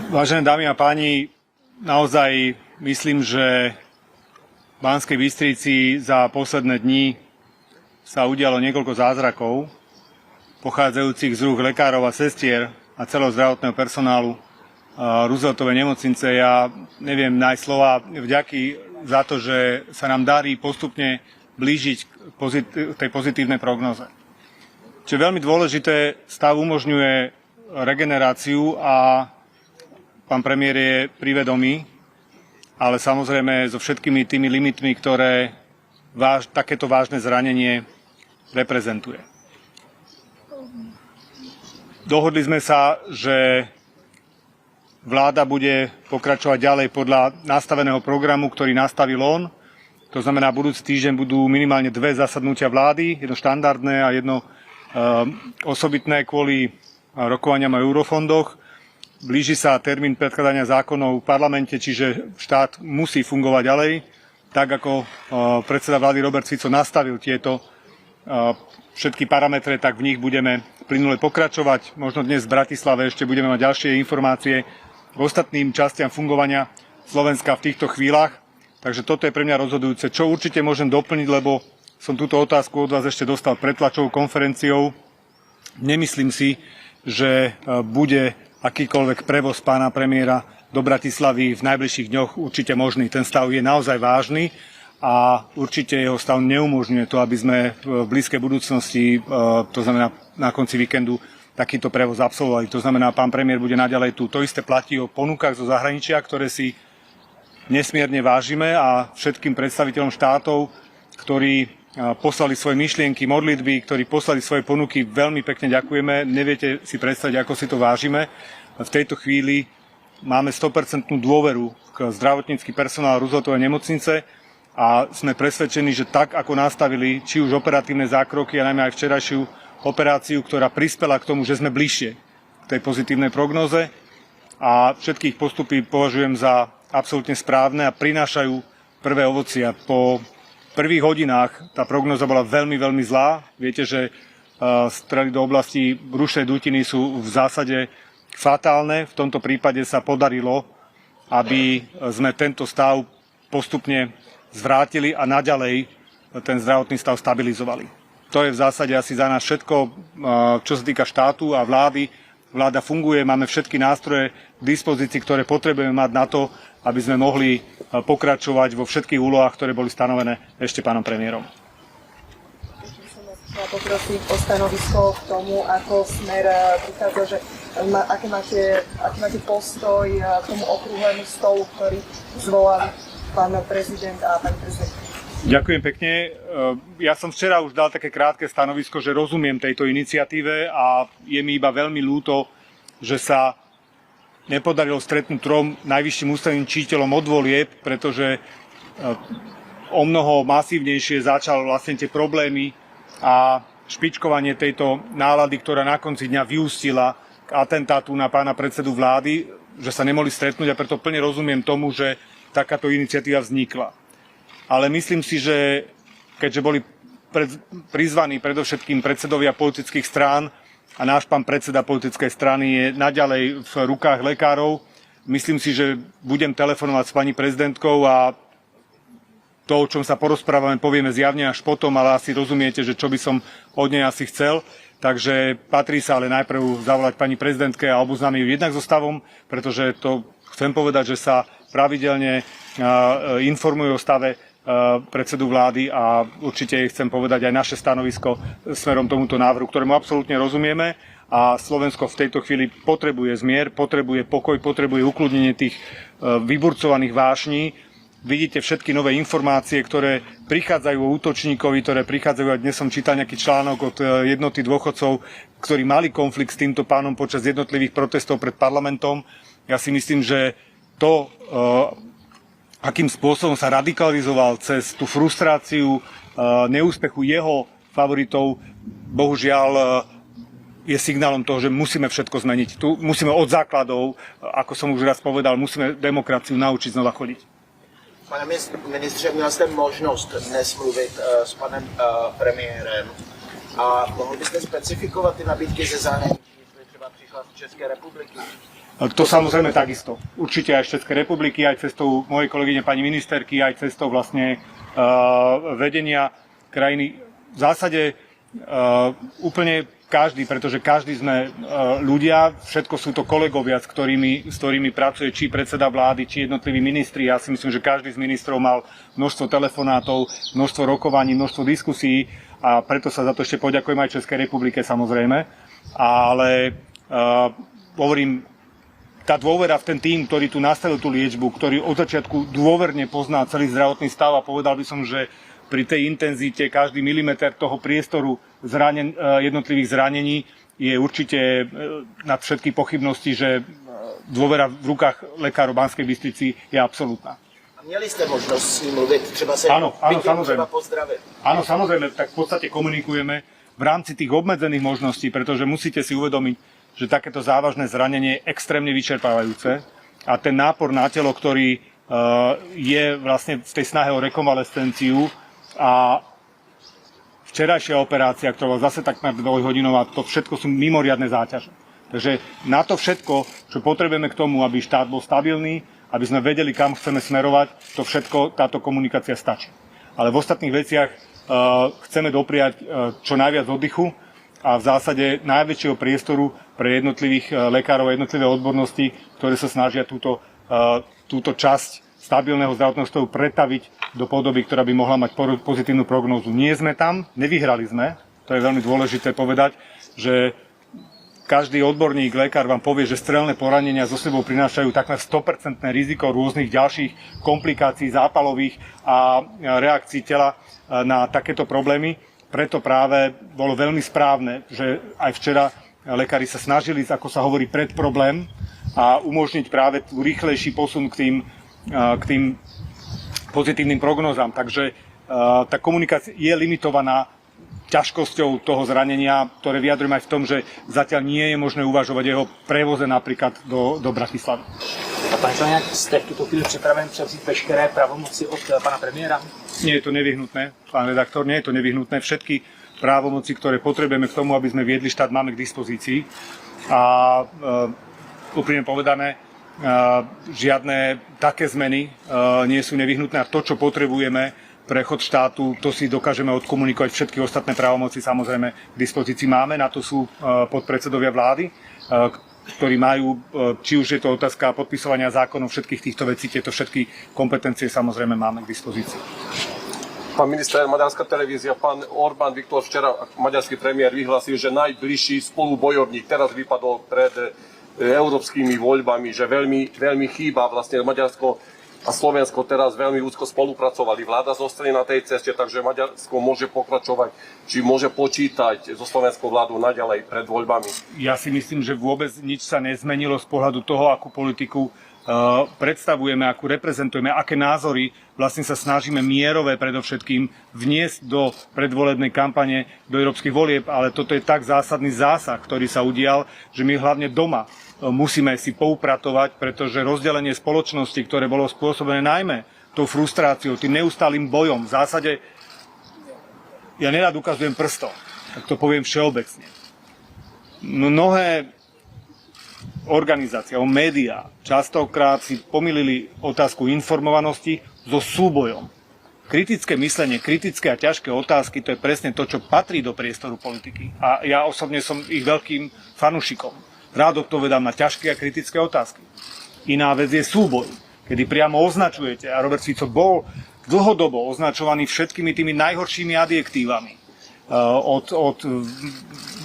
Vážené dámy a páni, naozaj myslím, že v Banskej Bystrici za posledné dni sa udialo niekoľko zázrakov, pochádzajúcich z rúk lekárov a sestier a celého zdravotného personálu Rooseveltovej nemocnice. Ja neviem nájsť slova vďaky za to, že sa nám darí postupne blížiť k tej pozitívnej prognoze. Čo je veľmi dôležité, stav umožňuje regeneráciu a pán premiér je privedomý, ale samozrejme so všetkými tými limitmi, ktoré takéto vážne zranenie reprezentuje. Dohodli sme sa, že vláda bude pokračovať ďalej podľa nastaveného programu, ktorý nastavil on. To znamená, budúci týždeň budú minimálne 2 zasadnutia vlády, jedno štandardné a jedno osobitné kvôli rokovaniam o eurofondoch. Blíži sa termín predkladania zákonov v parlamente, čiže štát musí fungovať ďalej. Tak ako predseda vlády Robert Fico nastavil tieto všetky parametre, tak v nich budeme plynule pokračovať. Možno dnes v Bratislave ešte budeme mať ďalšie informácie k ostatným častiam fungovania Slovenska v týchto chvíľach. Takže toto je pre mňa rozhodujúce. Čo určite môžem doplniť, lebo som túto otázku od vás ešte dostal pred tlačovou konferenciou. Nemyslím si, že bude akýkoľvek prevoz pána premiéra do Bratislavy v najbližších dňoch určite možný. Ten stav je naozaj vážny a určite jeho stav neumožňuje to, aby sme v blízkej budúcnosti, to znamená na konci víkendu, takýto prevoz absolvovali. To znamená, pán premiér bude naďalej tu. To isté platí o ponukách zo zahraničia, ktoré si nesmierne vážime, a všetkým predstaviteľom štátov, ktorí poslali svoje myšlienky, modlitby, ktorí poslali svoje ponuky, veľmi pekne ďakujeme. Neviete si predstaviť, ako si to vážime. V tejto chvíli máme 100% dôveru k zdravotnícky personál Rooseveltovej nemocnice a sme presvedčení, že tak, ako nastavili či už operatívne zákroky a najmä aj včerajšiu operáciu, ktorá prispela k tomu, že sme bližšie k tej pozitívnej prognóze, a všetkých postupy považujem za absolútne správne a prinášajú prvé ovocia. Po prvých hodinách tá prognóza bola veľmi, veľmi zlá. Viete, že strely do oblasti brušnej dutiny sú v zásade fatálne. V tomto prípade sa podarilo, aby sme tento stav postupne zvrátili a naďalej ten zdravotný stav stabilizovali. To je v zásade asi za nás všetko, čo sa týka štátu a vlády. Vláda funguje, máme všetky nástroje k dispozícii, ktoré potrebujeme mať na to, aby sme mohli pokračovať vo všetkých úlohách, ktoré boli stanovené ešte pánom premiérom. Ešte by som vás chcela poprosiť o stanovisko k tomu, ako Smer prichádza, že aký máte postoj k tomu okrúhlému stolu, ktorý zvolali pán prezident a pani prezidentka. Ďakujem pekne. Ja som včera už dal také krátke stanovisko, že rozumiem tejto iniciatíve a je mi iba veľmi ľúto, že sa nepodarilo stretnúť 3 najvyšším ústavným činiteľom od volieb, pretože o mnoho masívnejšie začal vlastne tie problémy a špičkovanie tejto nálady, ktorá na konci dňa vyústila k atentátu na pána predsedu vlády, že sa nemohli stretnúť, a preto plne rozumiem tomu, že takáto iniciatíva vznikla. Ale myslím si, že keďže boli prizvaní predovšetkým predsedovia politických strán a náš pán predseda politickej strany je naďalej v rukách lekárov, myslím si, že budem telefonovať s pani prezidentkou a to, o čom sa porozprávame, povieme zjavne až potom, ale asi rozumiete, že čo by som od nej asi chcel. Takže patrí sa ale najprv zavolať pani prezidentke a oboznámiť ju jednak so stavom, pretože to chcem povedať, že sa pravidelne informuje o stave predsedu vlády a určite chcem povedať aj naše stanovisko smerom tomuto návrhu, ktorému absolútne rozumieme, a Slovensko v tejto chvíli potrebuje zmier, potrebuje pokoj, potrebuje ukludnenie tých vyburcovaných vášní. Vidíte všetky nové informácie, ktoré prichádzajú o útočníkovi, ktoré prichádzajú, a dnes som čítal nejaký článok od jednoty dôchodcov, ktorí mali konflikt s týmto pánom počas jednotlivých protestov pred parlamentom. Ja si myslím, že to, akým spôsobom sa radikalizoval cez tú frustráciu neúspechu jeho favoritov, bohužiaľ je signálom toho, že musíme všetko zmeniť. Tu musíme od základov, ako som už raz povedal, musíme demokraciu naučiť znova chodiť. Pane ministře, měl jste možnost dnes mluvit s panem premiérem a mohl byste specifikovat ty nabídky ze zahraničí, jestli třeba přišla z České republiky? To samozrejme takisto. Určite aj z Českej republiky, aj cestou mojej kolegyne pani ministerky, aj cestou vlastne vedenia krajiny. V zásade úplne každý, pretože každý sme ľudia, všetko sú to kolegovia, s ktorými pracuje či predseda vlády, či jednotliví ministri. Ja si myslím, že každý z ministrov mal množstvo telefonátov, množstvo rokovaní, množstvo diskusí a preto sa za to ešte poďakujem aj Českej republike samozrejme. Ale hovorím, tá dôvera v ten tím, ktorý tu nastavil tú liečbu, ktorý od začiatku dôverne pozná celý zdravotný stav a povedal by som, že pri tej intenzite každý milimeter toho priestoru jednotlivých zranení je určite nad všetky pochybnosti, že dôvera v rukách lekárov Banskej Bystrici je absolútna. A měli jste možnost s ním mluvit, třeba se třeba pozdravit? Áno, samozrejme, tak v podstate komunikujeme v rámci tých obmedzených možností, pretože musíte si uvedomiť, že takéto závažné zranenie je extrémne vyčerpávajúce a ten nápor na telo, ktorý je vlastne v tej snahe o rekonvalescenciu a včerajšia operácia, ktorá bola zase takmer 2-hodinová, to všetko sú mimoriadne záťaže. Takže na to všetko, čo potrebujeme k tomu, aby štát bol stabilný, aby sme vedeli, kam chceme smerovať, to všetko, táto komunikácia stačí. Ale v ostatných veciach chceme dopriať čo najviac oddychu a v zásade najväčšieho priestoru pre jednotlivých lekárov a jednotlivé odbornosti, ktoré sa snažia túto časť stabilného zdravotného stavu pretaviť do podoby, ktorá by mohla mať pozitívnu prognózu. Nie sme tam, nevyhrali sme, to je veľmi dôležité povedať, že každý odborník, lekár vám povie, že strelné poranenia so sebou prinášajú takmer 100% riziko rôznych ďalších komplikácií zápalových a reakcií tela na takéto problémy. Preto práve bolo veľmi správne, že aj včera lekári sa snažili, ako sa hovorí, pred problém a umožniť práve tú rýchlejší posun k tým pozitívnym prognózam. Takže tá komunikácia je limitovaná ťažkosťou toho zranenia, ktoré vyjadrujem aj v tom, že zatiaľ nie je možné uvažovať jeho prevoze napríklad do Bratislavy. A pán Čelňák, jste v tuto chvíli připraven převzít veškeré pravomoci od pana premiéra? Nie je to nevyhnutné, pán redaktor, nie je to nevyhnutné. Všetky právomoci, ktoré potrebujeme k tomu, aby sme viedli štát, máme k dispozícii. A úprimne povedané, žiadne také zmeny nie sú nevyhnutné a to, čo potrebujeme pre chod štátu, to si dokážeme odkomunikovať. Všetky ostatné právomoci samozrejme k dispozícii máme, na to sú podpredsedovia vlády, ktorí majú, či už je to otázka podpisovania zákonov, všetkých týchto vecí, tieto všetky kompetencie samozrejme máme k dispozícii. Pán minister, maďarská televízia, pán Orbán Viktor včera, maďarský premiér, vyhlásil, že najbližší spolubojovník teraz vypadol pred európskymi voľbami, že veľmi chýba vlastne Maďarsko a Slovensko teraz veľmi úzko spolupracovali. Vláda zostane na tej ceste, takže Maďarsko môže pokračovať, či môže počítať so slovenskou vládou naďalej pred voľbami. Ja si myslím, že vôbec nič sa nezmenilo z pohľadu toho, akú politiku predstavujeme, akú reprezentujeme, aké názory vlastne sa snažíme mierové predovšetkým vniesť do predvolebnej kampane do európskych volieb, ale toto je tak zásadný zásah, ktorý sa udial, že my hlavne doma musíme si poupratovať, pretože rozdelenie spoločnosti, ktoré bolo spôsobené najmä tou frustráciou, tým neustálým bojom, v zásade ja nerád ukazujem prstom, tak to poviem všeobecne. Mnohé organizácie, médiá častokrát si pomýlili otázku informovanosti so súbojom. Kritické myslenie, kritické a ťažké otázky, to je presne to, čo patrí do priestoru politiky. A ja osobne som ich veľkým fanúšikom. Rád odpovedám na ťažké a kritické otázky. Iná vec je súboj, kedy priamo označujete, a Robert Fico bol dlhodobo označovaný všetkými tými najhoršími adjektívami. Od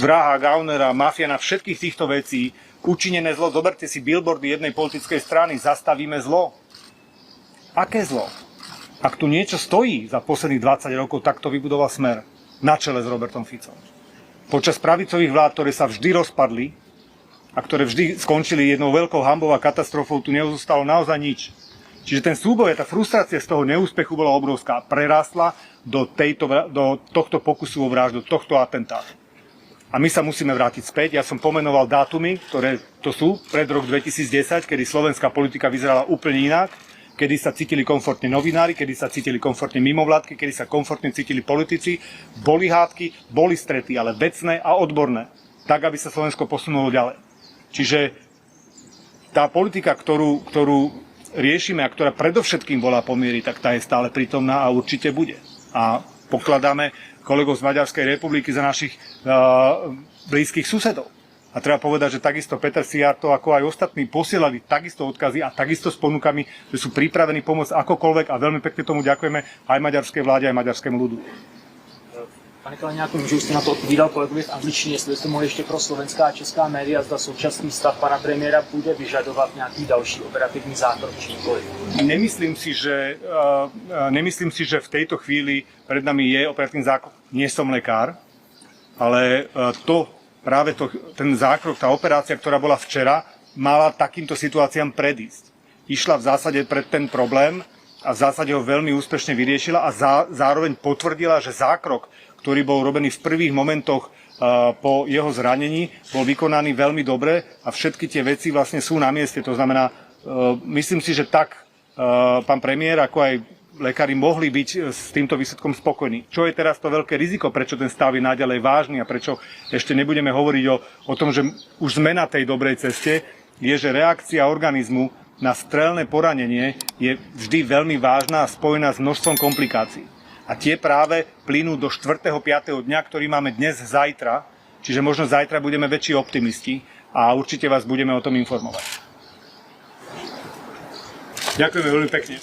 vraha, gaunera, mafiana, všetkých týchto vecí, učinené zlo. Zoberte si billboardy jednej politickej strany, zastavíme zlo. Aké zlo? Ak tu niečo stojí za posledných 20 rokov, tak to vybudoval Smer na čele s Robertom Ficom. Počas pravicových vlád, ktoré sa vždy rozpadli a ktoré vždy skončili jednou veľkou hanbou a katastrofou, tu neuzostalo naozaj nič. Čiže ten súboj a tá frustrácia z toho neúspechu bola obrovská. Prerástla do tohto pokusu o vraždu, tohto atentátu. A my sa musíme vrátiť späť. Ja som pomenoval dátumy, ktoré to sú pred rok 2010, kedy slovenská politika vyzerala úplne inak, kedy sa cítili komfortne novinári, kedy sa cítili komfortne mimovládky, kedy sa komfortne cítili politici. Boli hádky, boli strety, ale vecné a odborné. Tak, aby sa Slovensko posunulo ďalej. Čiže tá politika, ktorú riešime a ktorá predovšetkým volá po mieri, tak tá je stále prítomná a určite bude. A pokladáme kolegov z Maďarskej republiky za našich blízkych susedov. A treba povedať, že takisto Peter Szijjártó, ako aj ostatní, posielali takisto odkazy a takisto s ponukami, že sú pripravení pomôcť akokoľvek a veľmi pekne tomu ďakujeme aj maďarskej vláde, aj maďarskému ľudu. Pane Kaliňáku, můžu jste na to odpovídal kolegovi v angličtině, jestli byste mohli ještě pro slovenská a česká média, zda současný stav pana premiéra bude vyžadovat nějaký další operativní zákrok či nikoli. Nemyslím si, že v tejto chvíli pred nami je operatívny zákrok. Nie som lekár, ale ten zákrok, tá operácia, ktorá bola včera, mala takýmto situáciám predísť. Išla v zásade pred ten problém a v zásade ho veľmi úspešne vyriešila a zároveň potvrdila, že zákrok, ktorý bol robený v prvých momentoch po jeho zranení, bol vykonaný veľmi dobre a všetky tie veci vlastne sú na mieste. To znamená, myslím si, že tak pán premiér, ako aj lekári mohli byť s týmto výsledkom spokojní. Čo je teraz to veľké riziko, prečo ten stav je naďalej vážny a prečo ešte nebudeme hovoriť o tom, že už sme na tej dobrej ceste, je, že reakcia organizmu na strelné poranenie je vždy veľmi vážna a spojená s množstvom komplikácií. A tie práve plynú do 4. 5. dňa, ktorý máme dnes, zajtra, čiže možno zajtra budeme väčší optimisti a určite vás budeme o tom informovať. Ďakujeme veľmi pekne.